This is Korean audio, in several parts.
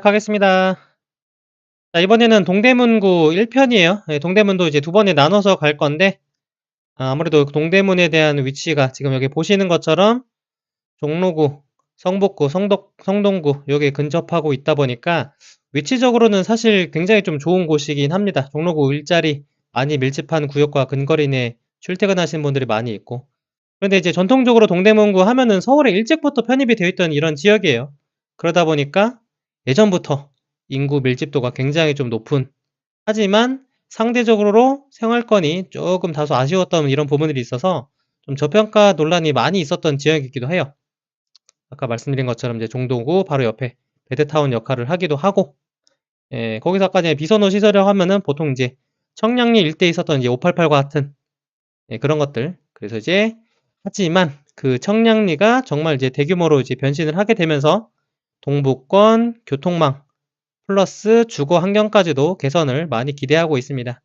시작하겠습니다. 자, 이번에는 동대문구 1편이에요. 동대문도 이제 두 번에 나눠서 갈 건데, 아무래도 동대문에 대한 위치가 지금 여기 보시는 것처럼 종로구, 성북구, 성동구 여기에 근접하고 있다 보니까 위치적으로는 사실 굉장히 좀 좋은 곳이긴 합니다. 종로구 일자리 많이 밀집한 구역과 근거리 내에 출퇴근하시는 분들이 많이 있고. 그런데 이제 전통적으로 동대문구 하면은 서울에 일찍부터 편입이 되어 있던 이런 지역이에요. 그러다 보니까 예전부터 인구 밀집도가 굉장히 좀 높은, 하지만 상대적으로 생활권이 조금 다소 아쉬웠던 이런 부분들이 있어서 좀 저평가 논란이 많이 있었던 지역이기도 해요. 아까 말씀드린 것처럼 이제 종도구 바로 옆에 베드타운 역할을 하기도 하고, 거기서 아까 이제 비선호 시설이라고 하면은 보통 이제 청량리 일대에 있었던 이제 588과 같은 그런 것들. 그래서 이제 하지만 그 청량리가 정말 이제 대규모로 이제 변신을 하게 되면서 동부권 교통망 플러스 주거 환경까지도 개선을 많이 기대하고 있습니다.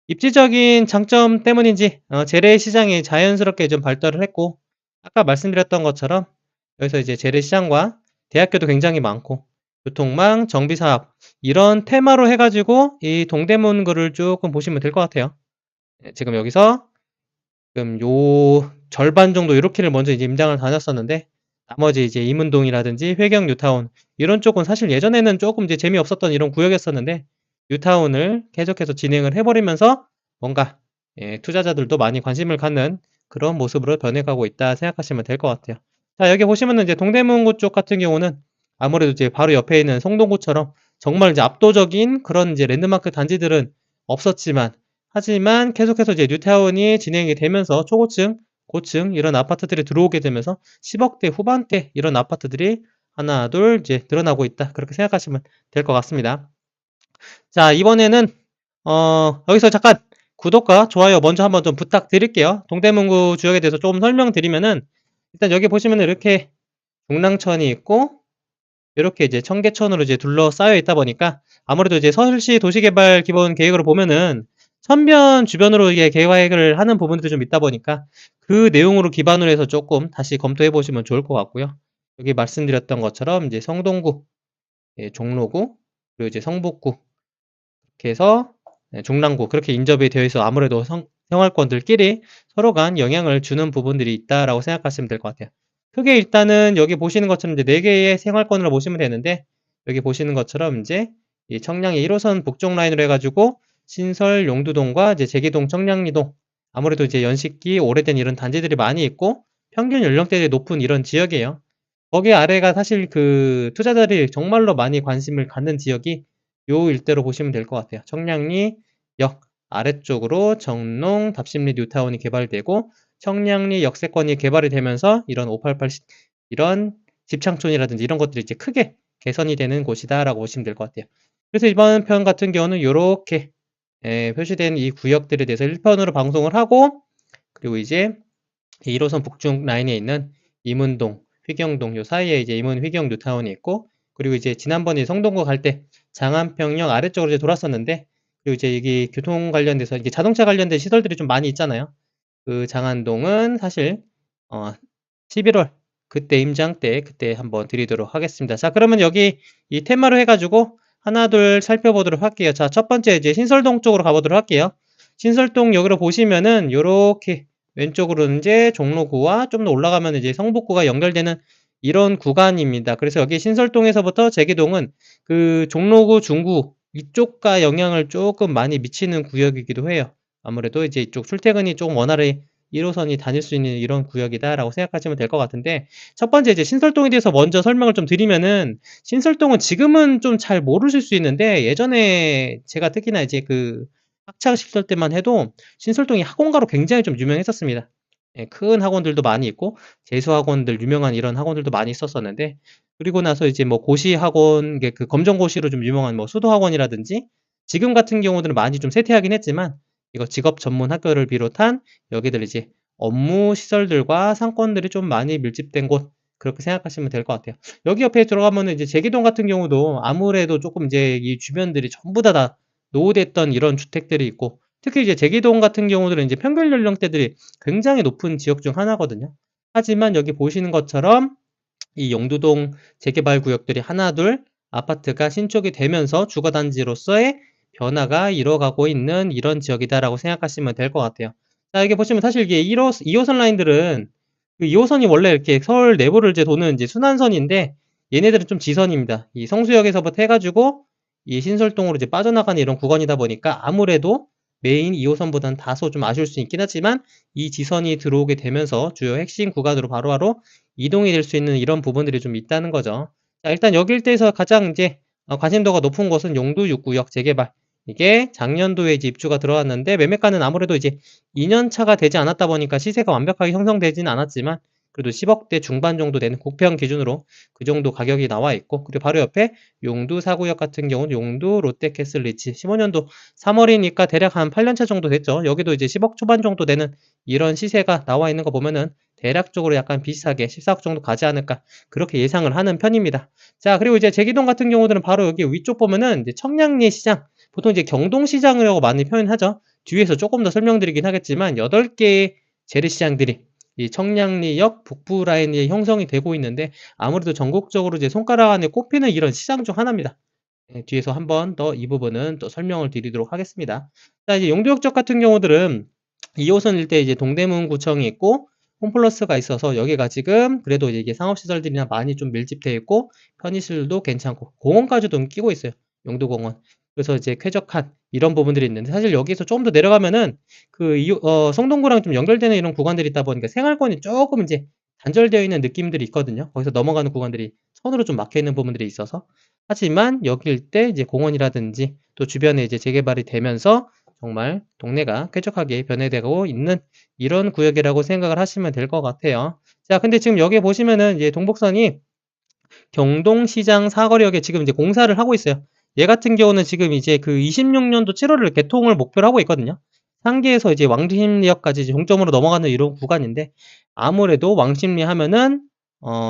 입지적인 장점 때문인지 재래시장이 자연스럽게 좀 발달을 했고, 아까 말씀드렸던 것처럼 여기서 이제 재래시장과 대학교도 굉장히 많고 교통망, 정비사업 이런 테마로 해가지고 이 동대문구를 조금 보시면 될 것 같아요. 지금 여기서 지금 요 절반 정도 요렇게를 먼저 이제 임장을 다녔었는데, 나머지 이제 이문동이라든지 회경 뉴타운 이런 쪽은 사실 예전에는 조금 이제 재미없었던 이런 구역이었었는데, 뉴타운을 계속해서 진행을 해버리면서 뭔가 투자자들도 많이 관심을 갖는 그런 모습으로 변해가고 있다 생각하시면 될 것 같아요. 자, 여기 보시면은 이제 동대문구 쪽 같은 경우는 아무래도 이제 바로 옆에 있는 성동구처럼 정말 이제 압도적인 그런 이제 랜드마크 단지들은 없었지만, 하지만 계속해서 이제 뉴타운이 진행이 되면서 초고층, 고층 이런 아파트들이 들어오게 되면서 10억대 후반대 이런 아파트들이 하나, 둘 이제 늘어나고 있다. 그렇게 생각하시면 될 것 같습니다. 자, 이번에는 여기서 잠깐 구독과 좋아요 먼저 한번 좀 부탁드릴게요. 동대문구 지역에 대해서 조금 설명드리면은, 일단 여기 보시면은 이렇게 중랑천이 있고 이렇게 이제 청계천으로 이제 둘러싸여 있다 보니까 아무래도 이제 서울시 도시개발 기본 계획으로 보면은 천변 주변으로 이게 계획을 하는 부분들이 좀 있다 보니까 그 내용으로 기반으로 해서 조금 다시 검토해 보시면 좋을 것 같고요. 여기 말씀드렸던 것처럼 이제 성동구, 종로구, 그리고 이제 성북구, 이렇게 해서 중랑구 그렇게 인접이 되어 있어 아무래도 생활권들끼리 서로 간 영향을 주는 부분들이 있다라고 생각하시면 될 것 같아요. 크게 일단은 여기 보시는 것처럼 이제 4개의 생활권으로 보시면 되는데, 여기 보시는 것처럼 이제 이 청량리 1호선 북쪽 라인으로 해가지고 신설 용두동과 이제 제기동 청량리동, 아무래도 이제 연식기 오래된 이런 단지들이 많이 있고 평균 연령대가 높은 이런 지역이에요. 거기 아래가 사실 그 투자자들이 정말로 많이 관심을 갖는 지역이 요 일대로 보시면 될 것 같아요. 청량리 역 아래쪽으로 정농, 답심리 뉴타운이 개발되고 청량리 역세권이 개발이 되면서 이런 588 이런 집창촌이라든지 이런 것들이 이제 크게 개선이 되는 곳이다라고 보시면 될 것 같아요. 그래서 이번 편 같은 경우는 요렇게 표시된 이 구역들에 대해서 1편으로 방송을 하고, 그리고 이제 1호선 북쪽 라인에 있는 이문동, 휘경동 요 사이에 이제 이문 휘경 뉴타운이 있고, 그리고 이제 지난번에 성동구 갈 때 장안평역 아래쪽으로 이제 돌았었는데, 그리고 이제 여기 교통 관련돼서 이게 자동차 관련된 시설들이 좀 많이 있잖아요. 그 장안동은 사실 11월 그때 임장 때 그때 한번 드리도록 하겠습니다. 자, 그러면 여기 이 테마로 해가지고 하나 둘 살펴보도록 할게요. 자, 첫 번째 이제 신설동 쪽으로 가보도록 할게요. 신설동 여기로 보시면은 요렇게 왼쪽으로는 이제 종로구와 좀 더 올라가면 이제 성북구가 연결되는 이런 구간입니다. 그래서 여기 신설동에서부터 제기동은 그 종로구 중구 이쪽과 영향을 조금 많이 미치는 구역이기도 해요. 아무래도 이제 이쪽 출퇴근이 조금 원활히 1호선이 다닐 수 있는 이런 구역이다라고 생각하시면 될 것 같은데, 첫 번째 이제 신설동에 대해서 먼저 설명을 좀 드리면은, 신설동은 지금은 좀 잘 모르실 수 있는데 예전에 제가 특히나 이제 그 학창 시절 때만 해도 신설동이 학원가로 굉장히 좀 유명했었습니다. 큰 학원들도 많이 있고 재수 학원들 유명한 이런 학원들도 많이 있었었는데, 그리고 나서 이제 뭐 고시 학원, 그 검정고시로 좀 유명한 뭐 수도 학원이라든지, 지금 같은 경우들은 많이 좀 쇠퇴하긴 했지만 이거 직업 전문 학교를 비롯한 여기들 이제 업무 시설들과 상권들이 좀 많이 밀집된 곳, 그렇게 생각하시면 될 것 같아요. 여기 옆에 들어가면은 이제 제기동 같은 경우도 아무래도 조금 이제 이 주변들이 전부 다 노후됐던 이런 주택들이 있고, 특히 이제 제기동 같은 경우들은 이제 평균 연령대들이 굉장히 높은 지역 중 하나거든요. 하지만 여기 보시는 것처럼 이 용두동 재개발 구역들이 하나 둘 아파트가 신축이 되면서 주거단지로서의 변화가 이뤄가고 있는 이런 지역이다라고 생각하시면 될 것 같아요. 자, 여기 보시면 사실 이게 2호선 라인들은 그 2호선이 원래 이렇게 서울 내부를 이제 도는 이제 순환선인데 얘네들은 좀 지선입니다. 이 성수역에서부터 해가지고 이 신설동으로 이제 빠져나가는 이런 구간이다 보니까 아무래도 메인 2호선보다는 다소 좀 아쉬울 수 있긴 하지만 이 지선이 들어오게 되면서 주요 핵심 구간으로 바로바로 이동이 될 수 있는 이런 부분들이 좀 있다는 거죠. 자, 일단 여기 일대에서 가장 이제 관심도가 높은 곳은 용두 6구역 재개발. 이게 작년도에 이제 입주가 들어왔는데 매매가는 아무래도 이제 2년 차가 되지 않았다 보니까 시세가 완벽하게 형성되지는 않았지만 그래도 10억대 중반 정도 되는 국평 기준으로 그 정도 가격이 나와 있고, 그리고 바로 옆에 용두 4구역 같은 경우는 용두 롯데캐슬 리치 15년도 3월이니까 대략 한 8년차 정도 됐죠. 여기도 이제 10억 초반 정도 되는 이런 시세가 나와 있는 거 보면은 대략적으로 약간 비슷하게 14억 정도 가지 않을까 그렇게 예상을 하는 편입니다. 자, 그리고 이제 제기동 같은 경우들은 바로 여기 위쪽 보면은 이제 청량리 시장, 보통 이제 경동시장이라고 많이 표현하죠. 뒤에서 조금 더 설명드리긴 하겠지만 8개의 재래시장들이 이 청량리역 북부 라인이 형성이 되고 있는데 아무래도 전국적으로 이제 손가락 안에 꼽히는 이런 시장 중 하나입니다. 네, 뒤에서 한번 더 이 부분은 또 설명을 드리도록 하겠습니다. 자, 이제 용두역 쪽 같은 경우들은 2호선 일대 이제 동대문구청이 있고 홈플러스가 있어서 여기가 지금 그래도 이게 상업시설들이나 많이 좀 밀집되어 있고 편의시설도 괜찮고 공원까지도 좀 끼고 있어요. 용두공원. 그래서 이제 쾌적한 이런 부분들이 있는데 사실 여기서 조금 더 내려가면은 그 성동구랑 좀 연결되는 이런 구간들이 있다 보니까 생활권이 조금 이제 단절되어 있는 느낌들이 있거든요. 거기서 넘어가는 구간들이 선으로 좀 막혀 있는 부분들이 있어서. 하지만 여기일 때 이제 공원이라든지 또 주변에 이제 재개발이 되면서 정말 동네가 쾌적하게 변해되고 있는 이런 구역이라고 생각을 하시면 될 것 같아요. 자, 근데 지금 여기 보시면은 이제 동북선이 경동시장 사거리역에 지금 이제 공사를 하고 있어요. 얘 같은 경우는 지금 이제 그 26년도 7월을 개통을 목표로 하고 있거든요. 상계에서 이제 왕십리역까지 이제 종점으로 넘어가는 이런 구간인데 아무래도 왕십리 하면은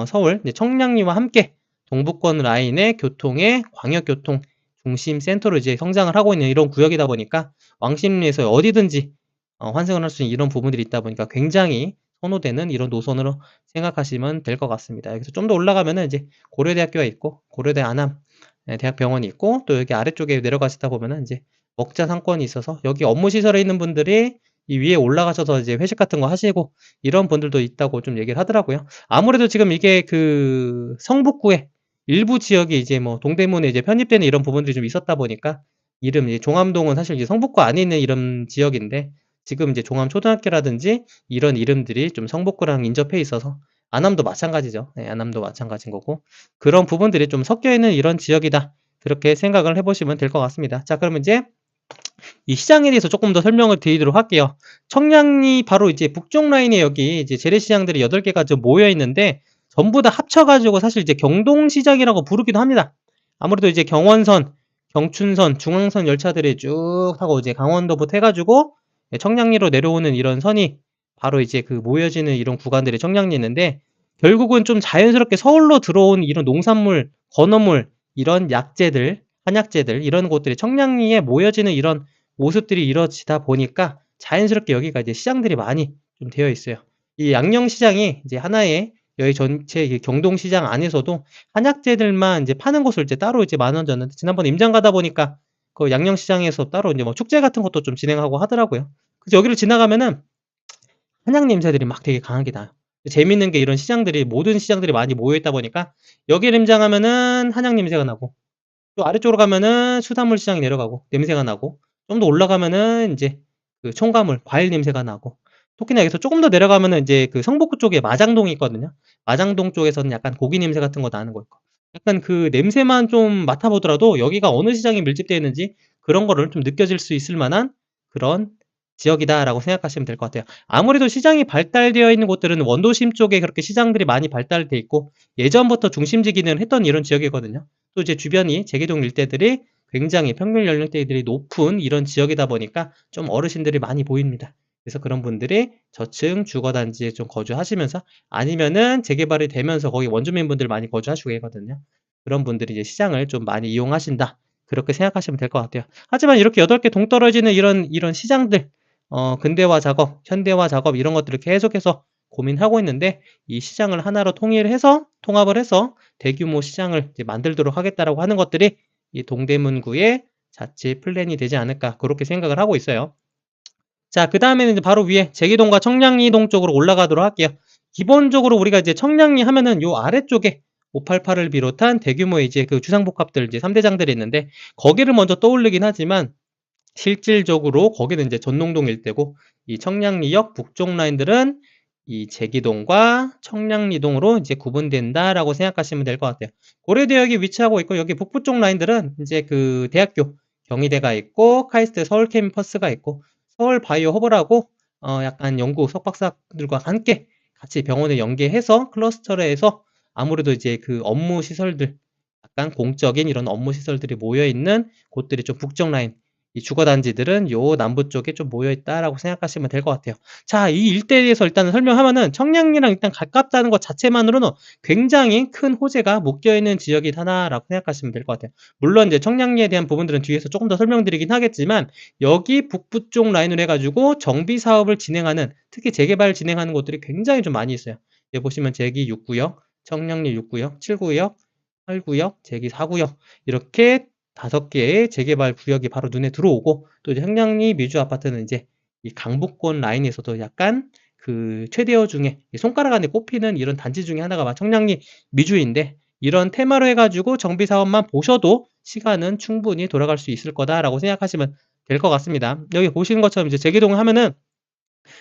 서울 청량리와 함께 동부권 라인의 교통의 광역교통 중심 센터로 이제 성장을 하고 있는 이런 구역이다 보니까 왕십리에서 어디든지 환승을 할 수 있는 이런 부분들이 있다 보니까 굉장히 선호되는 이런 노선으로 생각하시면 될 것 같습니다. 여기서 좀 더 올라가면은 이제 고려대학교가 있고 고려대 안암 대학병원이 있고 또 여기 아래쪽에 내려가시다 보면은 이제 먹자 상권이 있어서 여기 업무 시설에 있는 분들이 이 위에 올라가셔서 이제 회식 같은 거 하시고 이런 분들도 있다고 좀 얘기를 하더라고요. 아무래도 지금 이게 그 성북구에 일부 지역이 이제 뭐 동대문에 이제 편입되는 이런 부분들이 좀 있었다 보니까 이름 이제 종암동은 사실 이제 성북구 안에 있는 이런 지역인데 지금 이제 종암초등학교라든지 이런 이름들이 좀 성북구랑 인접해 있어서 안암도 마찬가지죠. 네, 안암도 마찬가지인 거고 그런 부분들이 좀 섞여 있는 이런 지역이다. 그렇게 생각을 해보시면 될 것 같습니다. 자, 그러면 이제 이 시장에 대해서 조금 더 설명을 드리도록 할게요. 청량리 바로 이제 북쪽 라인에 여기 이제 재래시장들이 8개가 좀 모여 있는데 전부 다 합쳐가지고 사실 이제 경동시장이라고 부르기도 합니다. 아무래도 이제 경원선, 경춘선, 중앙선 열차들이 쭉 하고 이제 강원도부터 해가지고 청량리로 내려오는 이런 선이 바로 이제 그 모여지는 이런 구간들이 청량리 있는데 결국은 좀 자연스럽게 서울로 들어온 이런 농산물, 건어물, 이런 약재들, 한약재들 이런 곳들이 청량리에 모여지는 이런 모습들이 이루어지다 보니까 자연스럽게 여기가 이제 시장들이 많이 좀 되어 있어요. 이 양령시장이 이제 하나의 여기 전체 경동시장 안에서도 한약재들만 이제 파는 곳을 이제 따로 이제 나눠졌는데 지난번에 임장 가다 보니까 그 양령시장에서 따로 이제 뭐 축제 같은 것도 좀 진행하고 하더라고요. 그래서 여기를 지나가면은 한약 냄새들이 막 되게 강하게 나요. 재밌는 게 이런 시장들이 모든 시장들이 많이 모여 있다 보니까 여기를 임장하면은 한약 냄새가 나고 또 아래쪽으로 가면은 수산물 시장이 내려가고 냄새가 나고 좀 더 올라가면은 이제 그 첨가물, 과일 냄새가 나고 특히나 여기서 조금 더 내려가면은 이제 그 성북구 쪽에 마장동이 있거든요. 마장동 쪽에서는 약간 고기 냄새 같은 거 나는 거 있고 약간 그 냄새만 좀 맡아보더라도 여기가 어느 시장이 밀집되어 있는지 그런 거를 좀 느껴질 수 있을 만한 그런 지역이다라고 생각하시면 될 것 같아요. 아무래도 시장이 발달되어 있는 곳들은 원도심 쪽에 그렇게 시장들이 많이 발달돼 있고 예전부터 중심지 기능을 했던 이런 지역이거든요. 또 이제 주변이 제기동 일대들이 굉장히 평균 연령대들이 높은 이런 지역이다 보니까 좀 어르신들이 많이 보입니다. 그래서 그런 분들이 저층 주거단지에 좀 거주하시면서 아니면은 재개발이 되면서 거기 원주민분들 많이 거주하시고 계거든요. 그런 분들이 이제 시장을 좀 많이 이용하신다. 그렇게 생각하시면 될 것 같아요. 하지만 이렇게 8개 동떨어지는 이런 시장들, 근대화 작업, 현대화 작업 이런 것들을 계속해서 고민하고 있는데 이 시장을 하나로 통합을 해서 대규모 시장을 이제 만들도록 하겠다라고 하는 것들이 이 동대문구의 자칫 플랜이 되지 않을까 그렇게 생각을 하고 있어요. 자, 그다음에는 이제 바로 위에 제기동과 청량리동 쪽으로 올라가도록 할게요. 기본적으로 우리가 이제 청량리 하면은 요 아래쪽에 588을 비롯한 대규모의 이제 그 주상복합들 이제 3대장들이 있는데 거기를 먼저 떠올리긴 하지만 실질적으로 거기는 이제 전농동 일대고 이 청량리역 북쪽 라인들은 이 제기동과 청량리동으로 이제 구분된다라고 생각하시면 될 것 같아요. 고려대역이 위치하고 있고 여기 북부 쪽 라인들은 이제 그 대학교 경희대가 있고 카이스트 서울 캠퍼스가 있고 서울 바이오 허브라고 약간 연구 석박사들과 함께 같이 병원을 연계해서 클러스터를 해서 아무래도 이제 그 업무 시설들 약간 공적인 이런 업무 시설들이 모여 있는 곳들이 좀 북쪽 라인 이 주거단지들은 요 남부 쪽에 좀 모여 있다라고 생각하시면 될 것 같아요. 자, 이 일대에 대해서 일단은 설명하면은 청량리랑 일단 가깝다는 것 자체만으로는 굉장히 큰 호재가 묶여 있는 지역이다라고 생각하시면 될 것 같아요. 물론 이제 청량리에 대한 부분들은 뒤에서 조금 더 설명드리긴 하겠지만 여기 북부 쪽 라인으로 해가지고 정비 사업을 진행하는 특히 재개발 진행하는 곳들이 굉장히 좀 많이 있어요. 여기 보시면 제기 6구역, 청량리 6구역, 7구역, 8구역, 제기 4구역 이렇게 5개의 재개발 구역이 바로 눈에 들어오고 또 이제 청량리 미주 아파트는 이제 이 강북권 라인에서도 약간 그 최대어 중에 손가락 안에 꼽히는 이런 단지 중에 하나가 청량리 미주인데 이런 테마로 해가지고 정비 사업만 보셔도 시간은 충분히 돌아갈 수 있을 거다라고 생각하시면 될 것 같습니다. 여기 보시는 것처럼 이제 제기동 하면은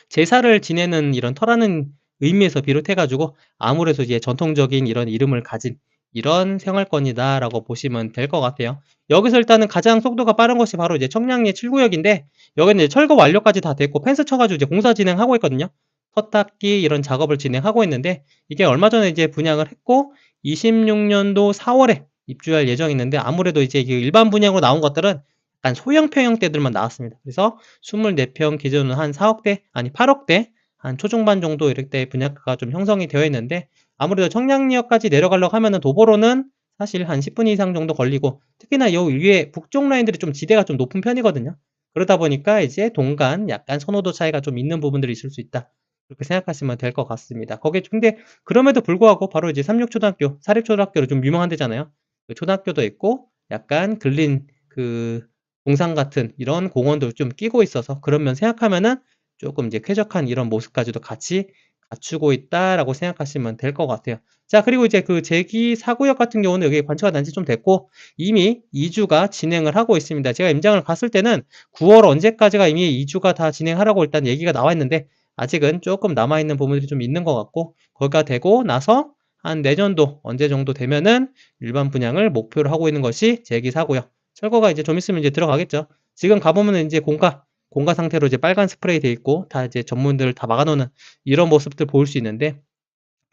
제사를 지내는 이런 터라는 의미에서 비롯해가지고 아무래도 이제 전통적인 이런 이름을 가진 이런 생활권이다라고 보시면 될 것 같아요. 여기서 일단은 가장 속도가 빠른 것이 바로 이제 청량리 7구역인데 여기는 이제 철거 완료까지 다 됐고 펜스 쳐가지고 이제 공사 진행하고 있거든요. 텃탁기 이런 작업을 진행하고 있는데 이게 얼마 전에 이제 분양을 했고 26년도 4월에 입주할 예정이 있는데 아무래도 이제 일반 분양으로 나온 것들은 약간 소형 평형대들만 나왔습니다. 그래서 24평 기준으로 한 4억대 아니 8억대 한 초중반 정도 이렇게 분양가가 좀 형성이 되어 있는데 아무래도 청량리역까지 내려가려고 하면은 도보로는 사실 한 10분 이상 정도 걸리고 특히나 요 위에 북쪽 라인들이 좀 지대가 좀 높은 편이거든요. 그러다 보니까 이제 동간 약간 선호도 차이가 좀 있는 부분들이 있을 수 있다. 그렇게 생각하시면 될 것 같습니다. 거기에 근데 그럼에도 불구하고 바로 이제 삼육초등학교, 사립초등학교로 좀 유명한 데잖아요. 그 초등학교도 있고 약간 근린 그 동상 같은 이런 공원도 좀 끼고 있어서 그런 면 생각하면은 조금 이제 쾌적한 이런 모습까지도 같이 갖추고 있다라고 생각하시면 될 것 같아요. 자, 그리고 이제 그 제기 4구역 같은 경우는 여기 관측가 난 지 좀 됐고 이미 이주가 진행을 하고 있습니다. 제가 임장을 갔을 때는 9월 언제까지가 이미 이주가 다 진행하라고 일단 얘기가 나와 있는데 아직은 조금 남아있는 부분들이 좀 있는 것 같고 거기가 되고 나서 한 내년도 언제 정도 되면은 일반 분양을 목표로 하고 있는 것이 제기 4구역. 철거가 이제 좀 있으면 이제 들어가겠죠. 지금 가보면은 이제 공가 상태로 이제 빨간 스프레이 돼 있고 다 이제 전문들을 다 막아놓는 이런 모습들 볼 수 있는데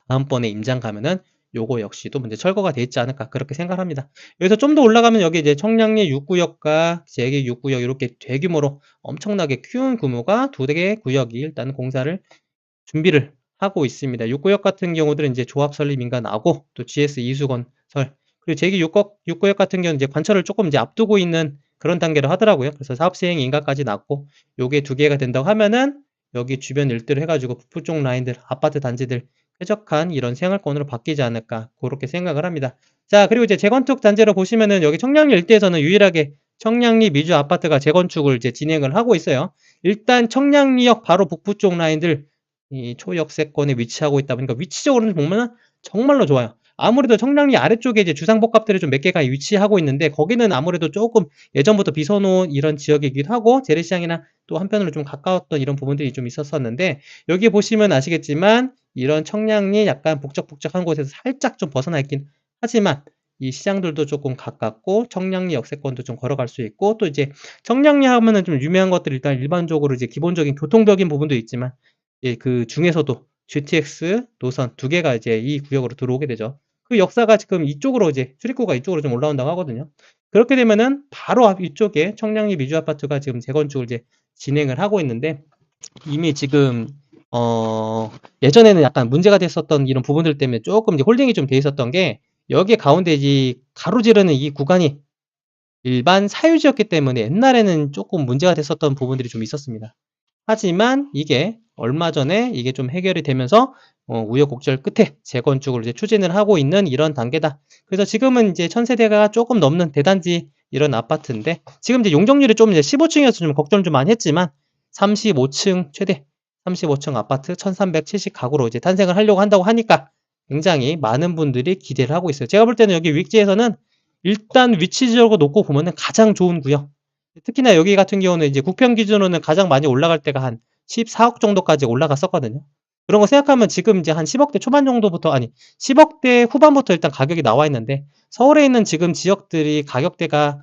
다음번에 임장 가면은 요거 역시도 이제 철거가 돼 있지 않을까 그렇게 생각합니다. 여기서 좀 더 올라가면 여기 이제 청량리 6구역과 제기 6구역 이렇게 대규모로 엄청나게 큰 규모가 2개의 구역이 일단 공사를 준비를 하고 있습니다. 6구역 같은 경우들은 이제 조합 설립 인가나고 또 GS 이수건설 그리고 제기 6구역 같은 경우는 이제 관철을 조금 이제 앞두고 있는 그런 단계로 하더라고요. 그래서 사업 시행 인가까지 났고 요게 2개가 된다고 하면은 여기 주변 일들을 해가지고 북부 쪽 라인들 아파트 단지들 쾌적한 이런 생활권으로 바뀌지 않을까 그렇게 생각을 합니다. 자, 그리고 이제 재건축 단지로 보시면은 여기 청량리 일대에서는 유일하게 청량리 미주 아파트가 재건축을 이제 진행을 하고 있어요. 일단 청량리역 바로 북부 쪽 라인들 이 초역세권에 위치하고 있다 보니까 위치적으로는 보면은 정말로 좋아요. 아무래도 청량리 아래쪽에 이제 주상복합들이 좀 몇 개가 위치하고 있는데 거기는 아무래도 조금 예전부터 비서놓은 이런 지역이기도 하고 재래시장이나 또 한편으로 좀 가까웠던 이런 부분들이 좀 있었었는데 여기 보시면 아시겠지만 이런 청량리 약간 북적북적한 곳에서 살짝 좀 벗어나 있긴 하지만 이 시장들도 조금 가깝고 청량리 역세권도 좀 걸어갈 수 있고 또 이제 청량리 하면은 좀 유명한 것들 일단 일반적으로 이제 기본적인 교통적인 부분도 있지만 예, 그 중에서도 GTX 노선 2개가 이제 이 구역으로 들어오게 되죠. 그 역사가 지금 이쪽으로 이제 출입구가 이쪽으로 좀 올라온다고 하거든요. 그렇게 되면은 바로 앞 이쪽에 청량리 미주 아파트가 지금 재건축을 이제 진행을 하고 있는데 이미 지금 예전에는 약간 문제가 됐었던 이런 부분들 때문에 조금 이제 홀딩이 좀 돼 있었던 게 여기 가운데 이 가로지르는 이 구간이 일반 사유지였기 때문에 옛날에는 조금 문제가 됐었던 부분들이 좀 있었습니다. 하지만 이게 얼마 전에 이게 좀 해결이 되면서 우여곡절 끝에 재건축을 이제 추진을 하고 있는 이런 단계다. 그래서 지금은 이제 1000세대가 조금 넘는 대단지 이런 아파트인데 지금 이제 용적률이 좀 이제 15층이어서 좀 걱정을 좀 많이 했지만 35층 최대 35층 아파트 1370 가구로 이제 탄생을 하려고 한다고 하니까 굉장히 많은 분들이 기대를 하고 있어요. 제가 볼 때는 여기 윗지에서는 일단 위치적으로 놓고 보면은 가장 좋은 구역. 특히나 여기 같은 경우는 이제 국평 기준으로는 가장 많이 올라갈 때가 한 14억 정도까지 올라갔었거든요. 그런 거 생각하면 지금 이제 한 10억대 초반 정도부터, 아니 10억대 후반부터 일단 가격이 나와 있는데, 서울에 있는 지금 지역들이 가격대가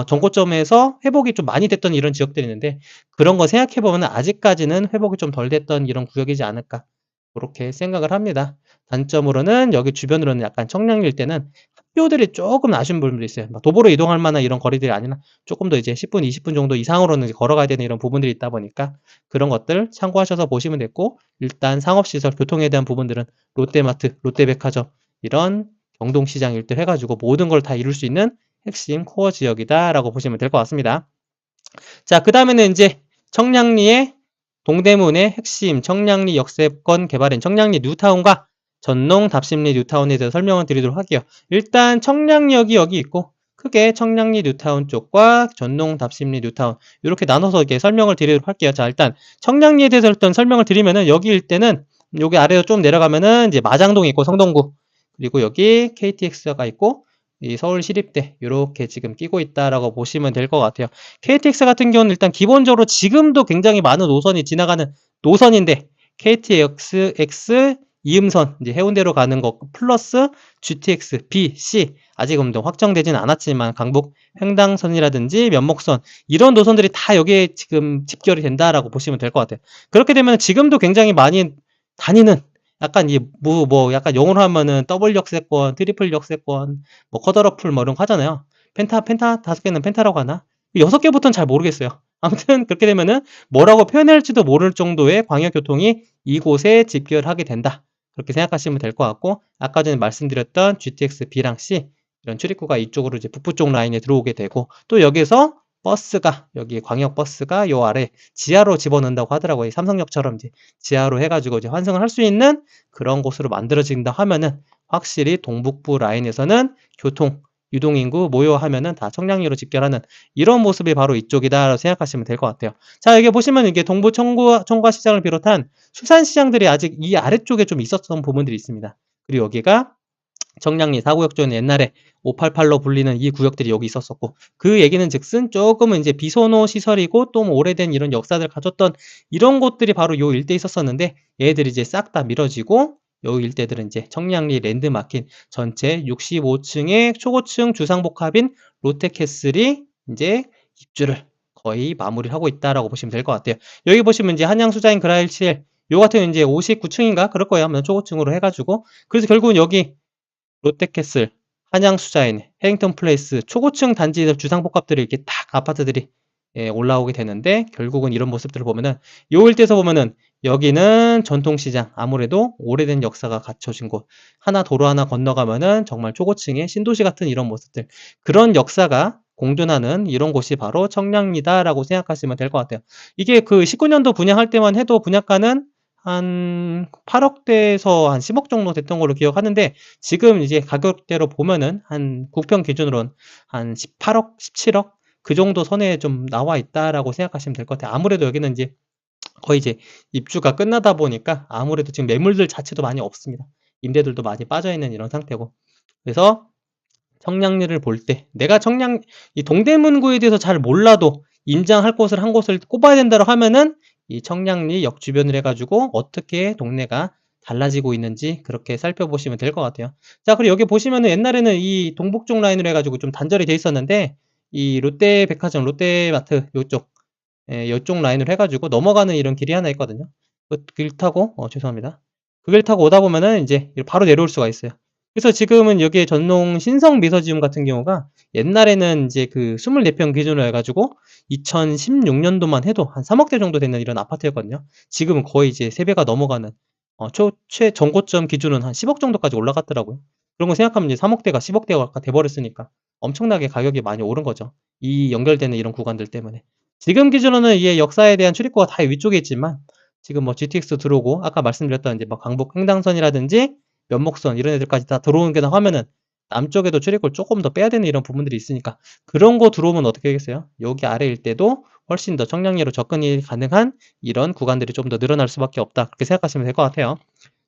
전고점에서 회복이 좀 많이 됐던 이런 지역들이 있는데, 그런 거 생각해 보면 아직까지는 회복이 좀 덜 됐던 이런 구역이지 않을까, 그렇게 생각을 합니다. 단점으로는 여기 주변으로는 약간 청량리 일대는 학교들이 조금 아쉬운 부분도 있어요. 막 도보로 이동할 만한 이런 거리들이 아니라 조금 더 이제 10분, 20분 정도 이상으로는 걸어가야 되는 이런 부분들이 있다 보니까 그런 것들 참고하셔서 보시면 됐고, 일단 상업시설, 교통에 대한 부분들은 롯데마트, 롯데백화점 이런 경동시장 일대 해가지고 모든 걸 다 이룰 수 있는 핵심 코어 지역이다라고 보시면 될 것 같습니다. 자, 그 다음에는 이제 청량리의 동대문의 핵심 청량리 역세권 개발인 청량리 뉴타운과 전농 답심리 뉴타운에 대해서 설명을 드리도록 할게요. 일단 청량역이 여기 있고 크게 청량리 뉴타운 쪽과 전농 답심리 뉴타운 이렇게 나눠서 이렇게 설명을 드리도록 할게요. 자, 일단 청량리에 대해서 일단 설명을 드리면은 여기 일대는 여기 아래로 좀 내려가면은 이제 마장동이 있고 성동구, 그리고 여기 KTX가 있고 이 서울시립대 이렇게 지금 끼고 있다라고 보시면 될 것 같아요. KTX 같은 경우는 일단 기본적으로 지금도 굉장히 많은 노선이 지나가는 노선인데, KTX 이음선 이제 해운대로 가는 거 플러스 GTX B, C 아직은 확정되진 않았지만 강북 횡단선이라든지 면목선 이런 노선들이 다 여기에 지금 집결이 된다라고 보시면 될 것 같아요. 그렇게 되면 지금도 굉장히 많이 다니는, 약간 약간 영어로 하면은 더블 역세권, 트리플 역세권, 뭐 쿼더러플 뭐 이런 거 하잖아요. 펜타 5개는 펜타라고 하나? 6개부터는 잘 모르겠어요. 아무튼 그렇게 되면은 뭐라고 표현할지도 모를 정도의 광역교통이 이곳에 집결하게 된다, 그렇게 생각하시면 될 것 같고, 아까 전에 말씀드렸던 GTX B랑 C 이런 출입구가 이쪽으로 이제 북부 쪽 라인에 들어오게 되고, 또 여기서 버스가, 여기 광역버스가 요 아래 지하로 집어넣는다고 하더라고요. 삼성역처럼 이제 지하로 해가지고 이제 환승을 할 수 있는 그런 곳으로 만들어진다 하면은 확실히 동북부 라인에서는 교통 유동인구 모여하면은 다 청량리로 집결하는 이런 모습이 바로 이쪽이다라고 생각하시면 될 것 같아요. 자, 여기 보시면 이게 동부 청과 시장을 비롯한 수산시장들이 아직 이 아래쪽에 좀 있었던 부분들이 있습니다. 그리고 여기가 청량리 4구역존, 옛날에 588로 불리는 이 구역들이 여기 있었었고, 그 얘기는 즉슨 조금은 이제 비선호 시설이고 또 뭐 오래된 이런 역사들 가졌던 이런 곳들이 바로 요 일대에 있었었는데, 얘들이 이제 싹 다 미뤄지고 요 일대들은 이제 청량리 랜드마켓 전체 65층의 초고층 주상복합인 롯데캐슬이 이제 입주를 거의 마무리를 하고 있다라고 보시면 될 것 같아요. 여기 보시면 이제 한양수자인 그라일실 요 같은 경우는 이제 59층인가 그럴 거예요. 아마 초고층으로 해가지고, 그래서 결국은 여기 롯데캐슬, 한양수자인, 해링턴 플레이스 초고층 단지들 주상복합들이 이렇게 딱 아파트들이 올라오게 되는데, 결국은 이런 모습들을 보면은 요 일대에서 보면은 여기는 전통시장, 아무래도 오래된 역사가 갖춰진 곳, 하나 도로 하나 건너가면은 정말 초고층의 신도시 같은 이런 모습들, 그런 역사가 공존하는 이런 곳이 바로 청량리다라고 생각하시면 될 것 같아요. 이게 그 19년도 분양할 때만 해도 분양가는 한 8억대에서 한 10억 정도 됐던 걸로 기억하는데, 지금 이제 가격대로 보면은 한 국평 기준으로는 한 18억, 17억 그 정도 선에 좀 나와 있다라고 생각하시면 될 것 같아요. 아무래도 여기는 이제 거의 이제 입주가 끝나다 보니까 아무래도 지금 매물들 자체도 많이 없습니다. 임대들도 많이 빠져 있는 이런 상태고. 그래서 청량리를 볼 때 내가 이 동대문구에 대해서 잘 몰라도 임장할 곳을 한 곳을 꼽아야 된다고 하면은 이 청량리 역 주변을 해가지고 어떻게 동네가 달라지고 있는지 그렇게 살펴보시면 될 것 같아요. 자, 그리고 여기 보시면은 옛날에는 이 동북쪽 라인으로 해가지고 좀 단절이 돼 있었는데, 이 롯데백화점, 롯데마트 요쪽, 요쪽 라인으로 해가지고 넘어가는 이런 길이 하나 있거든요. 그 길 타고, 죄송합니다. 그 길 타고 오다 보면은 이제 바로 내려올 수가 있어요. 그래서 지금은 여기에 전농 신성 미서지움 같은 경우가 옛날에는 이제 그 24평 기준으로 해가지고 2016년도만 해도 한 3억대 정도 되는 이런 아파트였거든요. 지금은 거의 이제 3배가 넘어가는, 최전고점 기준은 한 10억 정도까지 올라갔더라고요. 그런 거 생각하면 이제 3억대가 10억대가 돼버렸으니까 엄청나게 가격이 많이 오른 거죠. 이 연결되는 이런 구간들 때문에. 지금 기준으로는 이게 역사에 대한 출입구가 다 위쪽에 있지만 지금 뭐 GTX 들어오고 아까 말씀드렸던 이제 뭐 강북 횡단선이라든지 면목선 이런 애들까지 다 들어오는 게 하면은 남쪽에도 출입구를 조금 더 빼야 되는 이런 부분들이 있으니까 그런 거 들어오면 어떻게 하겠어요? 여기 아래 일대도 훨씬 더 청량리로 접근이 가능한 이런 구간들이 좀 더 늘어날 수밖에 없다. 그렇게 생각하시면 될 것 같아요.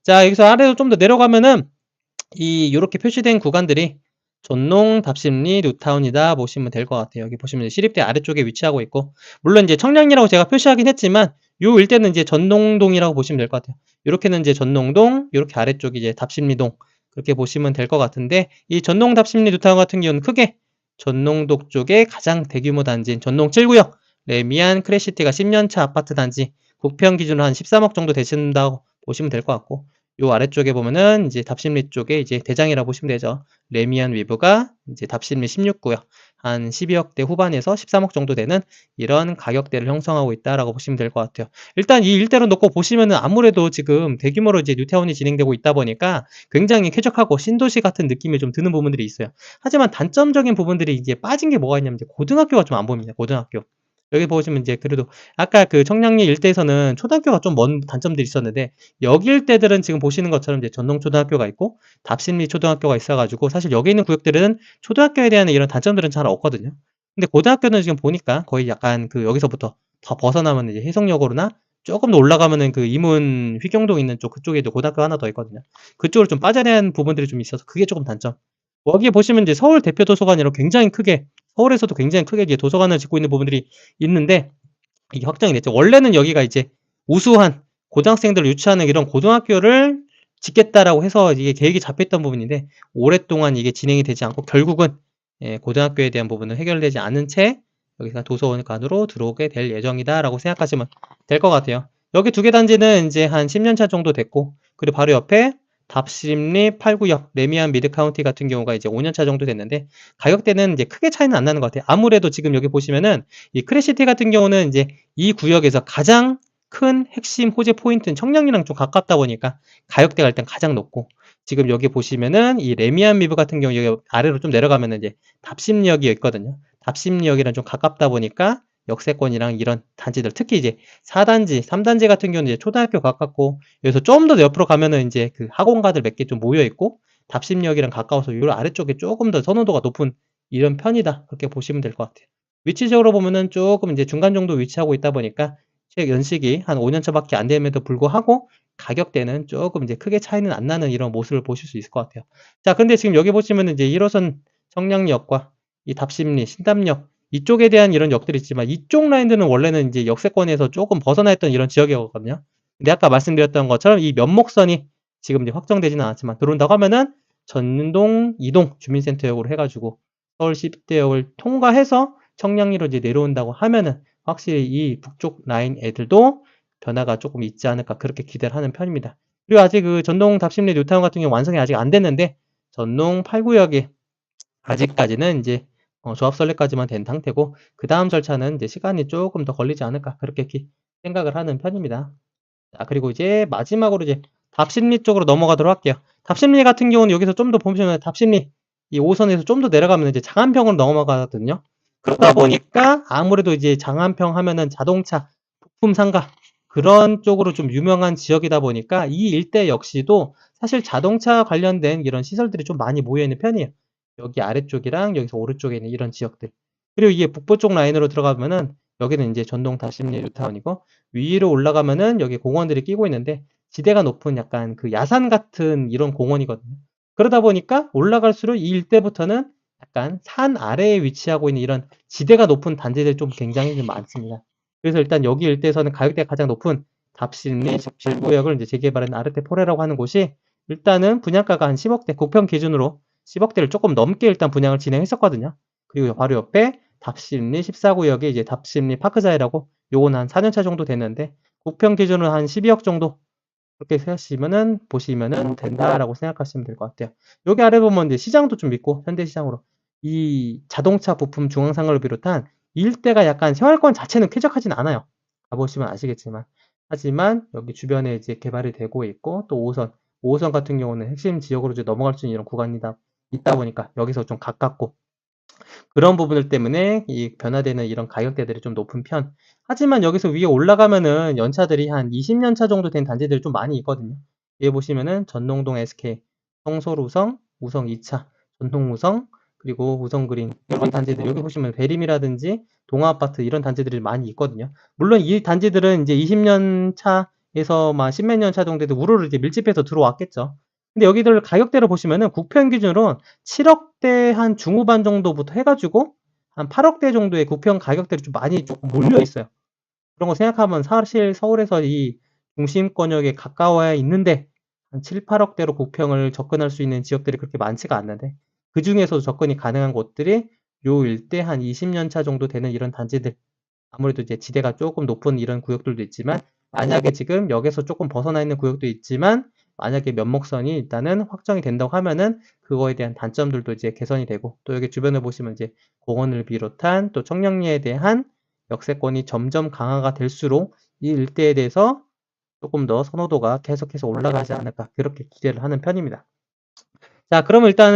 자, 여기서 아래로 좀 더 내려가면은 요렇게 표시된 구간들이 전농, 답심리, 뉴타운이다 보시면 될 것 같아요. 여기 보시면 시립대 아래쪽에 위치하고 있고, 물론 이제 청량리라고 제가 표시하긴 했지만, 요 일대는 이제 전농동이라고 보시면 될 것 같아요. 요렇게는 이제 전농동, 요렇게 아래쪽이 이제 답심리동, 그렇게 보시면 될 것 같은데, 이 전농, 답심리, 뉴타운 같은 경우는 크게 전농동 쪽에 가장 대규모 단지인 전농 7구역, 레미안 크래시티가 10년차 아파트 단지, 국평 기준으로 한 13억 정도 되신다고 보시면 될 것 같고, 요 아래쪽에 보면은 이제 답심리 쪽에 이제 대장이라고 보시면 되죠. 레미안 위브가 이제 답심리 16구역 한 12억대 후반에서 13억 정도 되는 이런 가격대를 형성하고 있다라고 보시면 될 것 같아요. 일단 이 일대로 놓고 보시면은 아무래도 지금 대규모로 이제 뉴타운이 진행되고 있다 보니까 굉장히 쾌적하고 신도시 같은 느낌이 좀 드는 부분들이 있어요. 하지만 단점적인 부분들이 이제 빠진 게 뭐가 있냐면 이제 고등학교가 좀 안 보입니다. 고등학교. 여기 보시면 이제 그래도 아까 그 청량리 일대에서는 초등학교가 좀 먼 단점들이 있었는데 여기 일대들은 지금 보시는 것처럼 이제 전농초등학교가 있고 답심리 초등학교가 있어가지고 사실 여기 있는 구역들은 초등학교에 대한 이런 단점들은 잘 없거든요. 근데 고등학교는 지금 보니까 거의 약간 그 여기서부터 더 벗어나면 이제 해성역으로나 조금 더 올라가면은 그 이문 휘경동 있는 쪽 그쪽에도 고등학교 하나 더 있거든요. 그쪽으로 좀 빠져나가는 부분들이 좀 있어서 그게 조금 단점. 여기 보시면 이제 서울 대표 도서관이라고 굉장히 크게 서울에서도 굉장히 크게 이제 도서관을 짓고 있는 부분들이 있는데 이게 확정이 됐죠. 원래는 여기가 이제 우수한 고등학생들을 유치하는 이런 고등학교를 짓겠다라고 해서 이게 계획이 잡혔던 부분인데 오랫동안 이게 진행이 되지 않고 결국은 고등학교에 대한 부분은 해결되지 않은 채 여기가 도서관으로 들어오게 될 예정이다라고 생각하시면 될 것 같아요. 여기 두 개 단지는 이제 한 10년 차 정도 됐고 그리고 바로 옆에 답심리 8구역 레미안 미드카운티 같은 경우가 이제 5년 차 정도 됐는데 가격대는 이제 크게 차이는 안 나는 것 같아요. 아무래도 지금 여기 보시면은 이 크래시티 같은 경우는 이제 이 구역에서 가장 큰 핵심 호재 포인트는 청량리랑 좀 가깝다 보니까 가격대가 일단 가장 높고 지금 여기 보시면은 이 레미안 미브 같은 경우 여기 아래로 좀 내려가면은 이제 답심리역이 있거든요. 답심리역이랑 좀 가깝다 보니까 역세권이랑 이런 단지들 특히 이제 4단지, 3단지 같은 경우는 이제 초등학교 가깝고 여기서 좀 더 옆으로 가면은 이제 그 학원가들 몇 개 좀 모여 있고 답심역이랑 가까워서 요 아래쪽에 조금 더 선호도가 높은 이런 편이다. 그렇게 보시면 될 것 같아요. 위치적으로 보면은 조금 이제 중간 정도 위치하고 있다 보니까 최 연식이 한 5년 차밖에 안 됨에도 불구하고 가격대는 조금 이제 크게 차이는 안 나는 이런 모습을 보실 수 있을 것 같아요. 자, 근데 지금 여기 보시면은 이제 1호선 청량역과 이 답심리, 신담역 이쪽에 대한 이런 역들이 있지만 이쪽 라인들은 원래는 이제 역세권에서 조금 벗어나 있던 이런 지역이었거든요. 근데 아까 말씀드렸던 것처럼 이 면목선이 지금 이제 확정되지는 않았지만 들어온다고 하면은 전동, 이동 주민센터역으로 해가지고 서울 10대역을 통과해서 청량리로 이제 내려온다고 하면은 확실히 이 북쪽 라인 애들도 변화가 조금 있지 않을까 그렇게 기대를 하는 편입니다. 그리고 아직 그 전동 답심리 뉴타운 같은 경우 완성이 아직 안 됐는데 전동 8구역이 아직까지는 이제 조합 설립까지만 된 상태고 그 다음 절차는 이제 시간이 조금 더 걸리지 않을까 그렇게 생각을 하는 편입니다. 자, 그리고 이제 마지막으로 이제 답심리 쪽으로 넘어가도록 할게요. 답심리 같은 경우는 여기서 좀 더 보시면 답심리 이 5선에서 좀 더 내려가면 이제 장안평으로 넘어가거든요. 그러다 보니까 아무래도 이제 장안평 하면은 자동차 부품 상가 그런 쪽으로 좀 유명한 지역이다 보니까 이 일대 역시도 사실 자동차 관련된 이런 시설들이 좀 많이 모여 있는 편이에요. 여기 아래쪽이랑 여기서 오른쪽에 있는 이런 지역들. 그리고 이게 북부 쪽 라인으로 들어가면은 여기는 이제 전동 답심리 뉴타운이고 위로 올라가면은 여기 공원들이 끼고 있는데 지대가 높은 약간 그 야산 같은 이런 공원이거든요. 그러다 보니까 올라갈수록 이 일대부터는 약간 산 아래에 위치하고 있는 이런 지대가 높은 단지들이 좀 굉장히 좀 많습니다. 그래서 일단 여기 일대에서는 가격대가 가장 높은 답심리 17구역을 이제 재개발한 아르테포레라고 하는 곳이 일단은 분양가가 한 10억대, 국평 기준으로 10억대를 조금 넘게 일단 분양을 진행했었거든요. 그리고 바로 옆에 답심리 14구역에 이제 답심리 파크자이라고 요건 한 4년차 정도 됐는데 국평 기준으로 한 12억 정도 그렇게 생각하시면은 보시면은 된다라고 생각하시면 될 것 같아요. 여기 아래 보면 이제 시장도 좀 있고 현대시장으로 이 자동차 부품 중앙상가를 비롯한 이 일대가 약간 생활권 자체는 쾌적하진 않아요. 가보시면 아시겠지만 하지만 여기 주변에 이제 개발이 되고 있고 또 5호선 같은 경우는 핵심 지역으로 이제 넘어갈 수 있는 이런 구간이다 있다 보니까 여기서 좀 가깝고 그런 부분들 때문에 이 변화되는 이런 가격대들이 좀 높은 편. 하지만 여기서 위에 올라가면은 연차들이 한 20년 차 정도 된 단지들이 좀 많이 있거든요. 여기 보시면은 전농동 SK, 성솔우성, 우성 2차, 전통우성, 그리고 우성그린 이런 단지들 여기 보시면 배림이라든지 동아아파트 이런 단지들이 많이 있거든요. 물론 이 단지들은 이제 20년 차에서 막 10몇 년 차 정도 돼도 우르르 이제 밀집해서 들어왔겠죠. 근데 여기들 가격대를 보시면은 국편 기준으로 7억대 한 중후반 정도부터 해가지고 한 8억대 정도의 국편 가격대로 좀 많이 조금 몰려 있어요. 그런 거 생각하면 사실 서울에서 이 중심권역에 가까워야 있는데 한 7, 8억대로 국평을 접근할 수 있는 지역들이 그렇게 많지가 않는데 그 중에서도 접근이 가능한 곳들이 요 일대 한 20년 차 정도 되는 이런 단지들 아무래도 이제 지대가 조금 높은 이런 구역들도 있지만 만약에 지금 역에서 조금 벗어나 있는 구역도 있지만 만약에 면목선이 일단은 확정이 된다고 하면은 그거에 대한 단점들도 이제 개선이 되고 또 여기 주변을 보시면 이제 공원을 비롯한 또 청량리에 대한 역세권이 점점 강화가 될수록 이 일대에 대해서 조금 더 선호도가 계속해서 올라가지 않을까 그렇게 기대를 하는 편입니다. 자, 그러면 일단